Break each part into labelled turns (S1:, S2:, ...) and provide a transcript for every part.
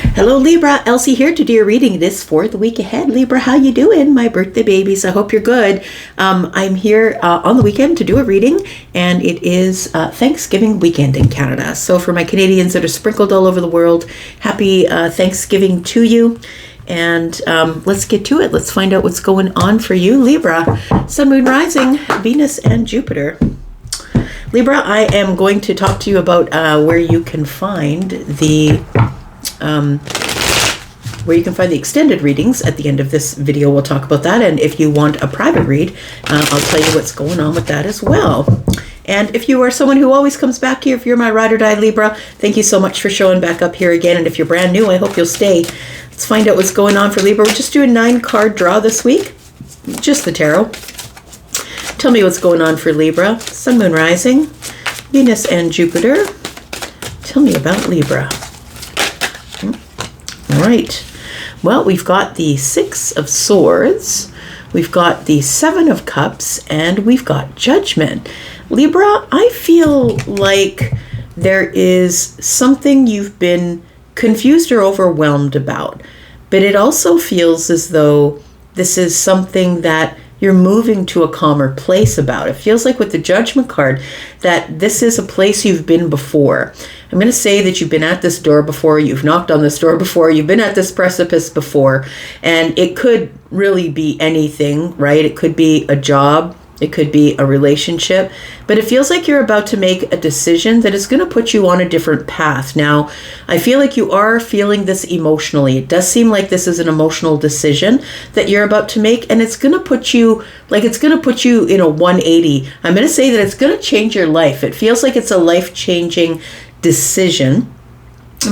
S1: Hello Libra, Elsie here to do your reading this for the week ahead. Libra, how you doing? My birthday babies, I hope you're good. I'm here on the weekend to do a reading, and it is Thanksgiving weekend in Canada. So for my Canadians that are sprinkled all over the world, happy Thanksgiving to you. And let's get to it. Let's find out what's going on for you, Libra. Sun, Moon, Rising, Venus, and Jupiter. Libra, I am going to talk to you about where you can find the extended readings. At the end of this video, we'll talk about that. And if you want a private read, I'll tell you what's going on with that as well. And if you are someone who always comes back here, if you're my ride or die Libra, thank you so much for showing back up here again. And if you're brand new, I hope you'll stay. Let's find out what's going on for Libra. We're just doing 9-card draw this week. Just the tarot. Tell me what's going on for Libra. Sun, Moon, Rising, Venus, and Jupiter. Tell me about Libra. All right. Well, we've got the 6 of Swords. We've got the 7 of Cups, and we've got Judgment. Libra, I feel like there is something you've been confused or overwhelmed about, but it also feels as though this is something that you're moving to a calmer place about. It feels like with the Judgment card that this is a place you've been before. I'm going to say that you've been at this door before, you've knocked on this door before, you've been at this precipice before, and it could really be anything, right? It could be a job, it could be a relationship, but it feels like you're about to make a decision that is going to put you on a different path. Now, I feel like you are feeling this emotionally. It does seem like this is an emotional decision that you're about to make, and it's going to put you in a 180. I'm going to say that it's going to change your life. It feels like it's a life-changing decision,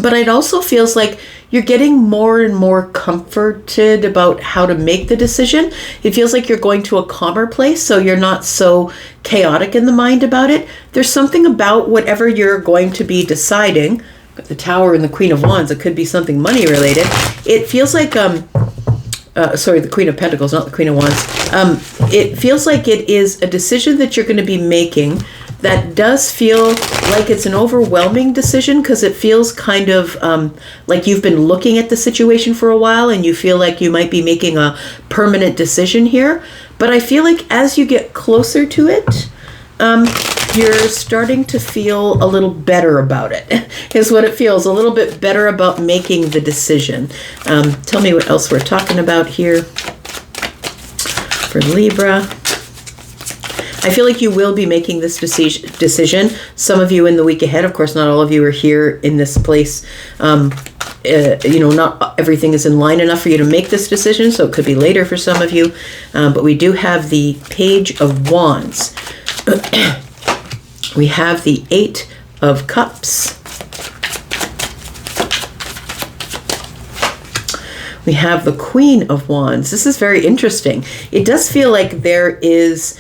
S1: but it also feels like you're getting more and more comforted about how to make the decision. It feels like you're going to a calmer place, so you're not so chaotic in the mind about it. There's something about whatever you're going to be deciding. Got the Tower and the Queen of Wands. It could be something money related. It feels like the Queen of Pentacles, not the Queen of Wands. It feels like it is a decision that you're going to be making that does feel like it's an overwhelming decision, because it feels kind of like you've been looking at the situation for a while and you feel like you might be making a permanent decision here. But I feel like as you get closer to it, you're starting to feel a little better about it, is what it feels, a little bit better about making the decision. Tell me what else we're talking about here for Libra. I feel like you will be making this decision. Some of you in the week ahead, of course, not all of you are here in this place. Not everything is in line enough for you to make this decision, so it could be later for some of you. But we do have the Page of Wands. We have the 8 of Cups. We have the Queen of Wands. This is very interesting. It does feel like there is...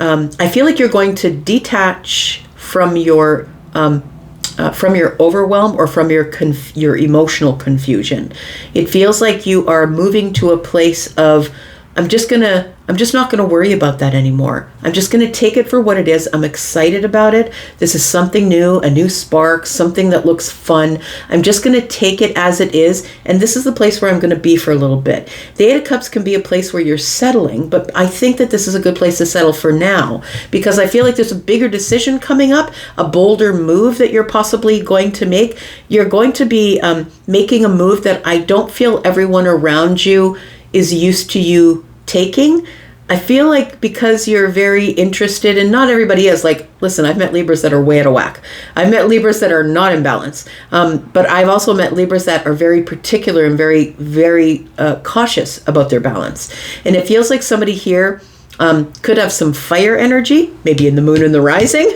S1: I feel like you're going to detach from your overwhelm or from your emotional confusion. It feels like you are moving to a place of, I'm just not going to worry about that anymore. I'm just going to take it for what it is. I'm excited about it. This is something new, a new spark, something that looks fun. I'm just going to take it as it is. And this is the place where I'm going to be for a little bit. The 8 of Cups can be a place where you're settling, but I think that this is a good place to settle for now, because I feel like there's a bigger decision coming up, a bolder move that you're possibly going to make. You're going to be making a move that I don't feel everyone around you is used to you taking. I feel like because you're very interested, and not everybody is, like, listen, I've met Libras that are way out of whack. I've met Libras that are not in balance. But I've also met Libras that are very particular and very, very cautious about their balance. And it feels like somebody here could have some fire energy, maybe in the Moon and the Rising.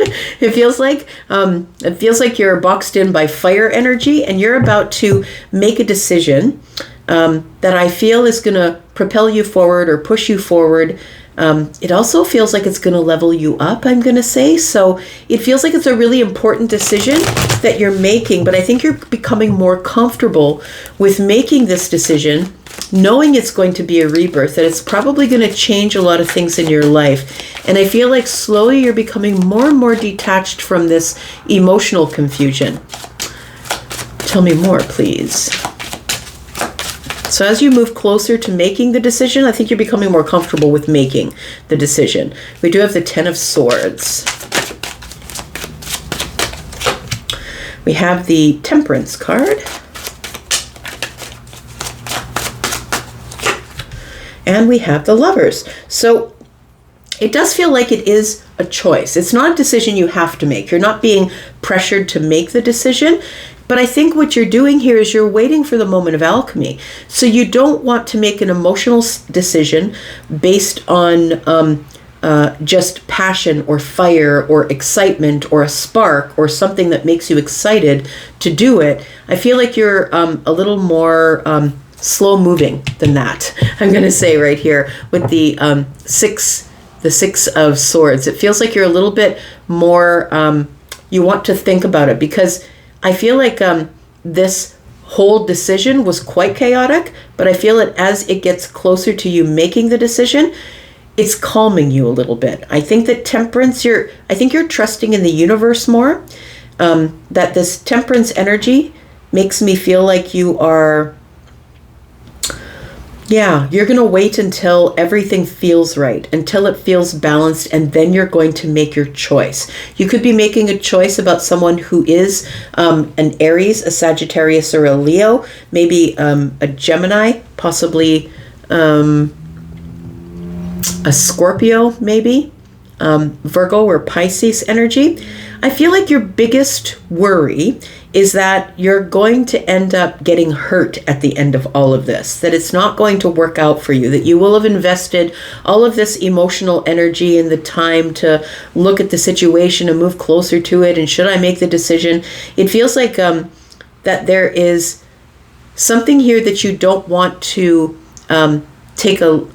S1: It feels like you're boxed in by fire energy, and you're about to make a decision that I feel is going to propel you forward or push you forward. It also feels like it's going to level you up, I'm going to say. So it feels like it's a really important decision that you're making, but I think you're becoming more comfortable with making this decision, knowing it's going to be a rebirth, that it's probably going to change a lot of things in your life. And I feel like slowly you're becoming more and more detached from this emotional confusion. Tell me more, please. So as you move closer to making the decision, I think you're becoming more comfortable with making the decision. We do have the Ten of Swords. We have the Temperance card. And we have the Lovers. So it does feel like it is a choice. It's not a decision you have to make. You're not being pressured to make the decision. But I think what you're doing here is you're waiting for the moment of alchemy. So you don't want to make an emotional decision based on just passion or fire or excitement or a spark or something that makes you excited to do it. I feel like you're a little more slow moving than that. I'm going to say right here with the Six of Swords. It feels like you're a little bit more, you want to think about it, because I feel like this whole decision was quite chaotic, but I feel that as it gets closer to you making the decision, it's calming you a little bit. I think that Temperance, I think you're trusting in the universe more, that this Temperance energy makes me feel like you are, you're going to wait until everything feels right, until it feels balanced, and then you're going to make your choice. You could be making a choice about someone who is an Aries, a Sagittarius, or a Leo, maybe a Gemini, possibly a Scorpio, maybe, Virgo or Pisces energy. I feel like your biggest worry is that you're going to end up getting hurt at the end of all of this, that it's not going to work out for you, that you will have invested all of this emotional energy and the time to look at the situation and move closer to it, and should I make the decision? It feels like that there is something here that you don't want to take a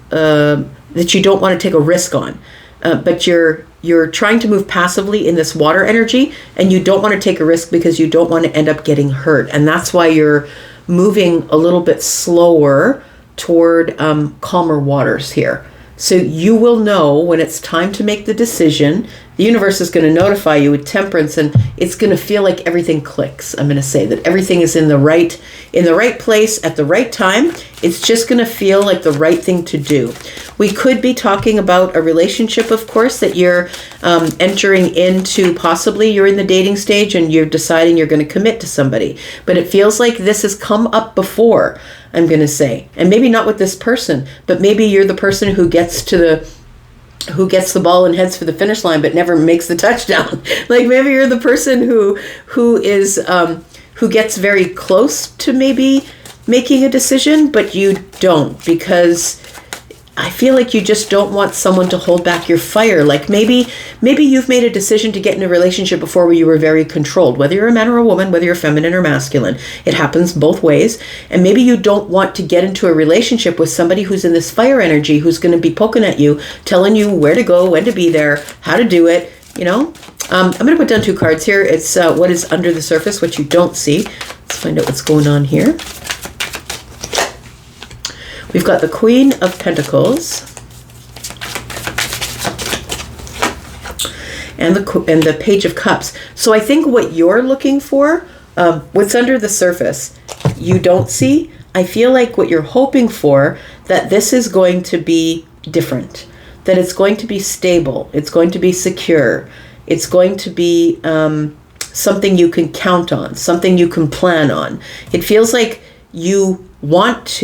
S1: risk on, but you're trying to move passively in this water energy, and you don't want to take a risk because you don't want to end up getting hurt. And that's why you're moving a little bit slower toward calmer waters here. So you will know when it's time to make the decision. The universe is going to notify you with Temperance, and it's going to feel like everything clicks. I'm going to say that everything is in the right place at the right time. It's just going to feel like the right thing to do. We could be talking about a relationship, of course, that you're entering into. Possibly you're in the dating stage and you're deciding you're going to commit to somebody. But it feels like this has come up before, I'm going to say. And maybe not with this person, but maybe you're the person who gets the ball and heads for the finish line but never makes the touchdown. Like maybe you're the person who gets very close to maybe making a decision, but you don't, because I feel like you just don't want someone to hold back your fire. Like maybe you've made a decision to get in a relationship before where you were very controlled, whether you're a man or a woman, whether you're feminine or masculine. It happens both ways. And maybe you don't want to get into a relationship with somebody who's in this fire energy, who's going to be poking at you, telling you where to go, when to be there, how to do it, you know. I'm going to put down two cards here. It's what is under the surface, what you don't see. Let's find out what's going on here. We've got the Queen of Pentacles and the Page of Cups. So I think what you're looking for, what's under the surface, you don't see. I feel like what you're hoping for, that this is going to be different, that it's going to be stable, it's going to be secure, it's going to be something you can count on, something you can plan on. It feels like you want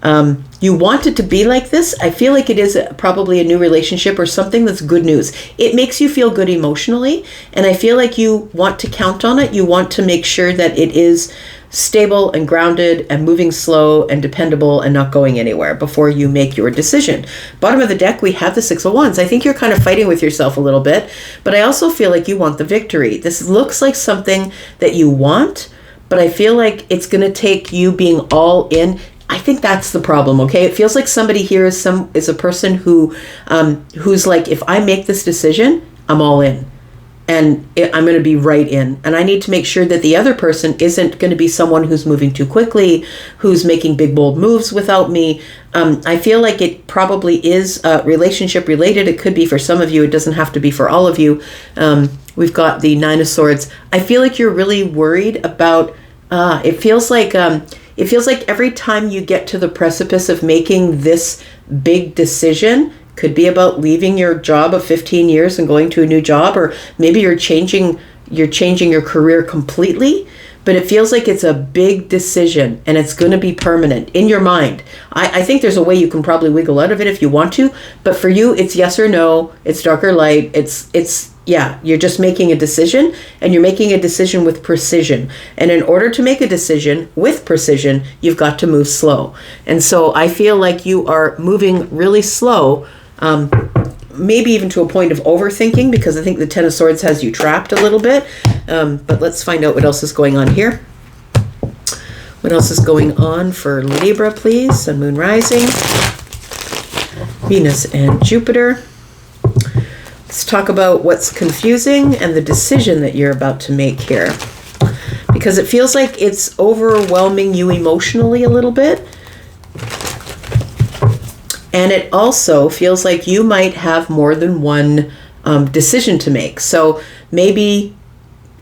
S1: it to be like this. I feel like it is probably a new relationship or something that's good news. It makes you feel good emotionally, and I feel like you want to count on it. You want to make sure that it is stable and grounded and moving slow and dependable and not going anywhere before you make your decision. Bottom of the deck, we have the Six of Wands. I think you're kind of fighting with yourself a little bit, but I also feel like you want the victory. This looks like something that you want, but I feel like it's going to take you being all in. I think that's the problem, okay? It feels like somebody here is a person who's like, if I make this decision, I'm all in. And I'm going to be right in. And I need to make sure that the other person isn't going to be someone who's moving too quickly, who's making big, bold moves without me. I feel like it probably is relationship related. It could be for some of you. It doesn't have to be for all of you. We've got the Nine of Swords. I feel like you're really worried about, it feels like it feels like every time you get to the precipice of making this big decision, could be about leaving your job of 15 years and going to a new job, or maybe you're changing your career completely, but it feels like it's a big decision and it's going to be permanent in your mind. I think there's a way you can probably wiggle out of it if you want to, but for you, it's yes or no, it's dark or light, yeah, you're just making a decision, and you're making a decision with precision. And in order to make a decision with precision, you've got to move slow. And so I feel like you are moving really slow, maybe even to a point of overthinking, because I think the Ten of Swords has you trapped a little bit. But let's find out what else is going on here. What else is going on for Libra, please? Sun, Moon, Rising, Venus, and Jupiter. Let's talk about what's confusing and the decision that you're about to make here. Because it feels like it's overwhelming you emotionally a little bit. And it also feels like you might have more than one decision to make. So maybe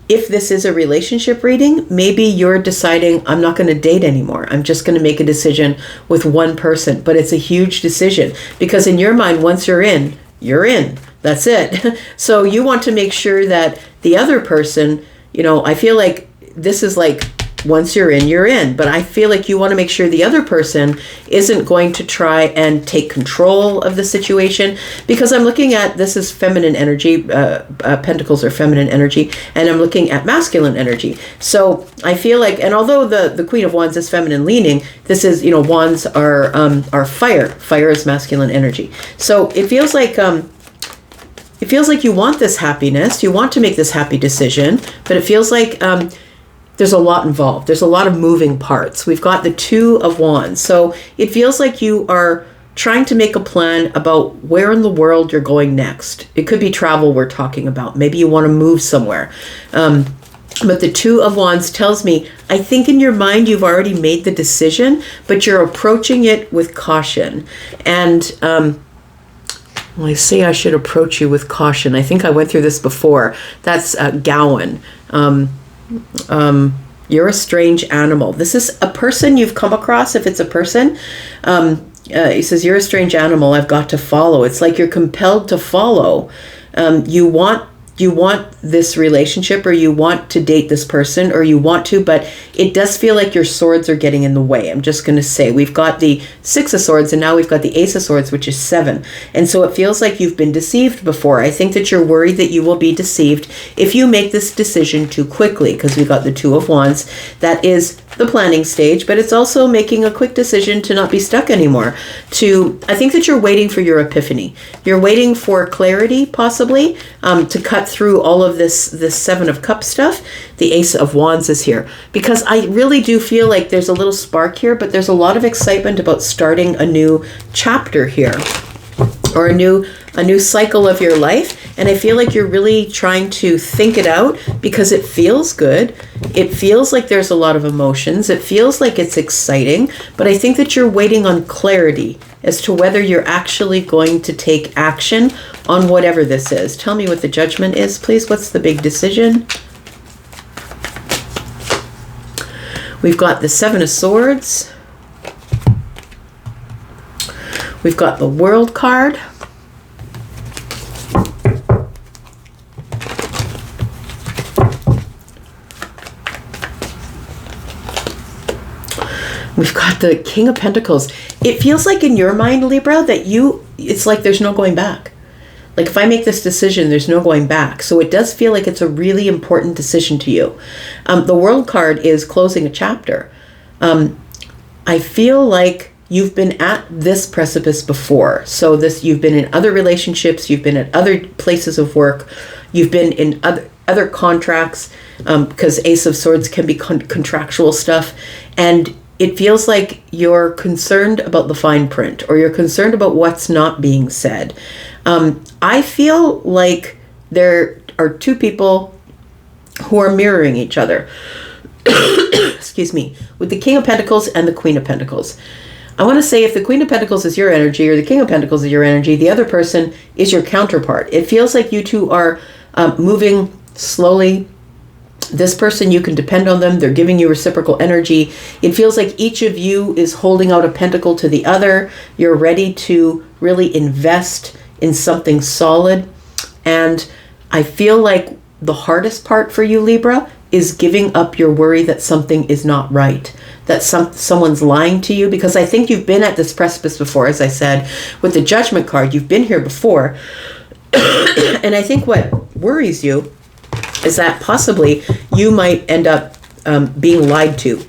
S1: if this is a relationship reading, maybe you're deciding, I'm not going to date anymore. I'm just going to make a decision with one person. But it's a huge decision, because in your mind, once you're in, you're in. That's it. So you want to make sure that the other person, I feel like this is like, once you're in, you're in. But I feel like you want to make sure the other person isn't going to try and take control of the situation, because I'm looking at, this is feminine energy, pentacles are feminine energy, and I'm looking at masculine energy. So I feel like, and although the Queen of Wands is feminine leaning, this is, wands are fire. Fire is masculine energy. So it feels like, you want this happiness, you want to make this happy decision, but it feels like, there's a lot involved. There's a lot of moving parts. We've got the Two of Wands. So it feels like you are trying to make a plan about where in the world you're going next. It could be travel we're talking about. Maybe you want to move somewhere. But the Two of Wands tells me, I think in your mind you've already made the decision, but you're approaching it with caution. And I say I should approach you with caution. I think I went through this before. That's Gowan. You're a strange animal. This is a person you've come across. If it's a person, he says, you're a strange animal. I've got to follow. It's like you're compelled to follow. You want this relationship, or you want to date this person, or you want to, but it does feel like your swords are getting in the way. I'm just going to say, we've got the Six of Swords, and now we've got the Ace of Swords, which is 7. And so it feels like you've been deceived before. I think that you're worried that you will be deceived if you make this decision too quickly, because we've got the Two of Wands. That is the planning stage, but it's also making a quick decision to not be stuck anymore. I think that you're waiting for your epiphany. You're waiting for clarity, possibly, to cut through all of this Seven of Cups stuff. The Ace of Wands is here, because I really do feel like there's a little spark here, but there's a lot of excitement about starting a new chapter here, or a new cycle of your life. And I feel like you're really trying to think it out, because it feels good. It feels like there's a lot of emotions. It feels like it's exciting, but I think that you're waiting on clarity as to whether you're actually going to take action on whatever this is. Tell me what the Judgment is, please. What's the big decision? We've got the Seven of Swords. We've got the World card. We've got the King of Pentacles. It feels like in your mind, Libra, that it's like there's no going back. Like, if I make this decision, there's no going back. So it does feel like it's a really important decision to you. The World card is closing a chapter. I feel like you've been at this precipice before. So you've been in other relationships, you've been at other places of work, you've been in other contracts, because Ace of Swords can be contractual stuff. And it feels like you're concerned about the fine print, or you're concerned about what's not being said. I feel like there are two people who are mirroring each other. Excuse me. With the King of Pentacles and the Queen of Pentacles. I want to say, if the Queen of Pentacles is your energy, or the King of Pentacles is your energy, the other person is your counterpart. It feels like you two are moving slowly, This person, you can depend on them. They're giving you reciprocal energy. It feels like each of you is holding out a pentacle to the other. You're ready to really invest in something solid. And I feel like the hardest part for you, Libra, is giving up your worry that something is not right, that someone's lying to you, because I think you've been at this precipice before, as I said, with the Judgment card. You've been here before. And I think what worries you is that possibly you might end up being lied to.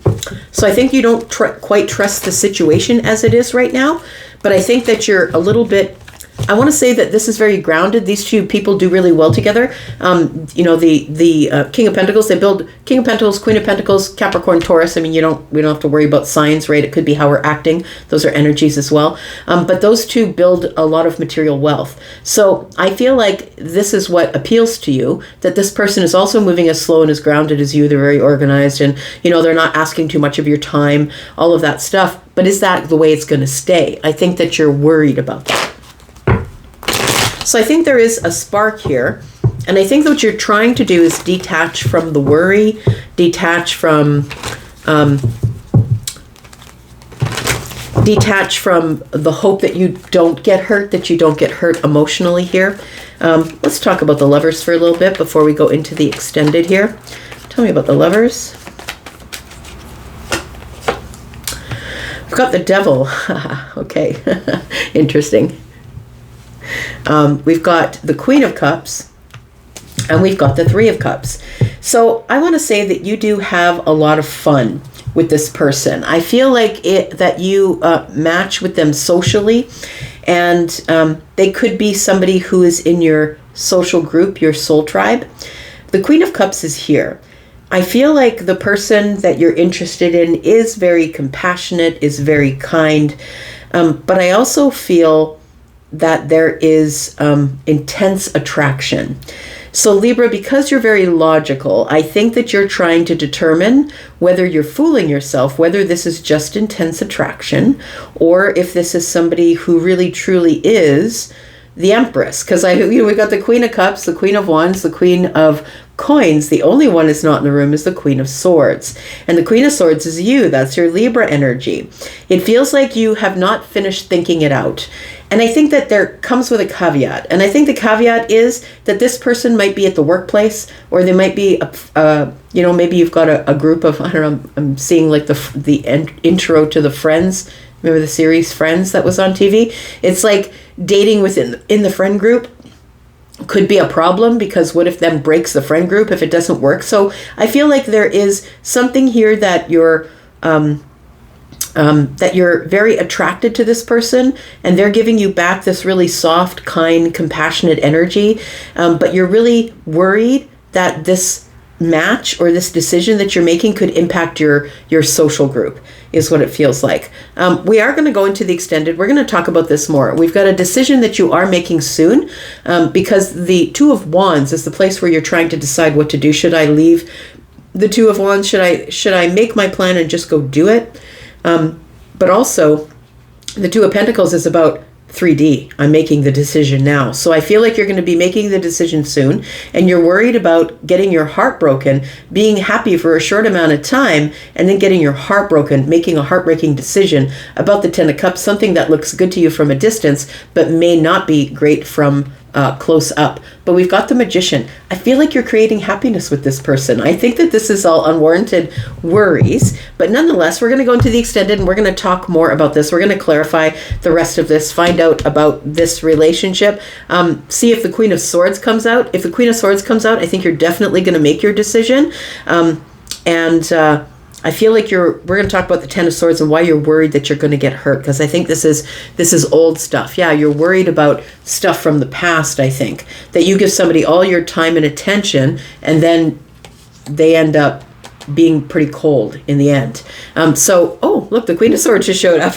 S1: So I think you don't quite trust the situation as it is right now, but I think that you're a little bit, I want to say that this is very grounded. These two people do really well together. The King of Pentacles, they build King of Pentacles, Queen of Pentacles, Capricorn, Taurus. I mean, we don't have to worry about signs, right? It could be how we're acting. Those are energies as well. But those two build a lot of material wealth. So I feel like this is what appeals to you, that this person is also moving as slow and as grounded as you. They're very organized, and, they're not asking too much of your time, all of that stuff. But is that the way it's going to stay? I think that you're worried about that. So I think there is a spark here, and I think that what you're trying to do is detach from the worry, detach from the hope that you don't get hurt, that you don't get hurt emotionally here. Let's talk about the Lovers for a little bit before we go into the extended here. Tell me about the Lovers. We've got the Devil. Okay, interesting. We've got the Queen of Cups, and we've got the Three of Cups. So I want to say that you do have a lot of fun with this person. I feel like that you match with them socially, and they could be somebody who is in your social group, your soul tribe. The Queen of Cups is here. I feel like the person that you're interested in is very compassionate, is very kind, but I also feel that there is intense attraction. So Libra, because you're very logical, I think that you're trying to determine whether you're fooling yourself, whether this is just intense attraction, or if this is somebody who really truly is the Empress. Because we got the Queen of Cups, the Queen of Wands, the Queen of Coins. The only one is not in the room is the Queen of Swords. And the Queen of Swords is you. That's your Libra energy. It feels like you have not finished thinking it out. And I think that there comes with a caveat. And I think the caveat is that this person might be at the workplace, or they might be, maybe you've got a group of, I don't know, I'm seeing like the intro to the Friends. Remember the series Friends that was on TV? It's like dating in the friend group could be a problem, because what if then breaks the friend group if it doesn't work? So I feel like there is something here that you're very attracted to this person, and they're giving you back this really soft, kind, compassionate energy. But you're really worried that this match or this decision that you're making could impact your social group, is what it feels like. We are going to go into the extended. We're going to talk about this more. We've got a decision that you are making soon, because the Two of Wands is the place where you're trying to decide what to do. Should I leave the Two of Wands? Should I make my plan and just go do it? But also, the Two of Pentacles is about 3D. I'm making the decision now. So I feel like you're going to be making the decision soon, and you're worried about getting your heart broken, being happy for a short amount of time, and then getting your heart broken, making a heartbreaking decision about the Ten of Cups, something that looks good to you from a distance, but may not be great from close up. But we've got the Magician. I feel like you're creating happiness with this person. I think that this is all unwarranted worries, but nonetheless, we're going to go into the extended, and we're going to talk more about this. We're going to clarify the rest of this, find out about this relationship, see if the Queen of Swords comes out. If the Queen of Swords comes out, I think you're definitely going to make your decision. I feel like we're going to talk about the Ten of Swords and why you're worried that you're going to get hurt, because I think this is old stuff. Yeah, you're worried about stuff from the past, I think, that you give somebody all your time and attention, and then they end up being pretty cold in the end. Look, the Queen of Swords just showed up.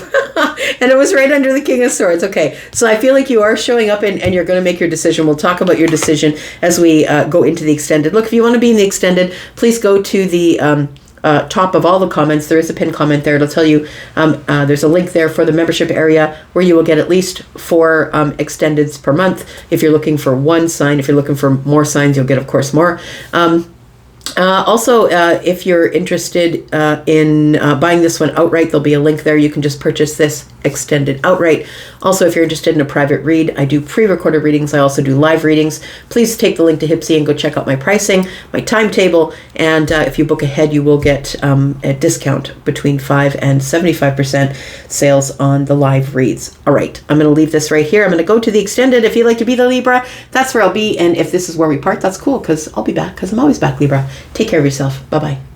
S1: And it was right under the King of Swords. Okay, so I feel like you are showing up, and you're going to make your decision. We'll talk about your decision as we go into the extended. Look, if you want to be in the extended, please go to the top of all the comments. There is a pinned comment there. It'll tell you there's a link there for the membership area where you will get at least 4 extendeds per month. If you're looking for one sign, if you're looking for more signs, you'll get, of course, more. If you're interested in buying this one outright, there'll be a link there. You can just purchase this extended outright. Also, if you're interested in a private read, I do pre-recorded readings. I also do live readings. Please take the link to Hypsee and go check out my pricing, my timetable, and if you book ahead, you will get a discount between 5 and 75% sales on the live reads. All right, I'm going to leave this right here. I'm going to go to the extended. If you'd like to be the Libra, that's where I'll be. And if this is where we part, that's cool, because I'll be back, because I'm always back, Libra. Take care of yourself. Bye-bye.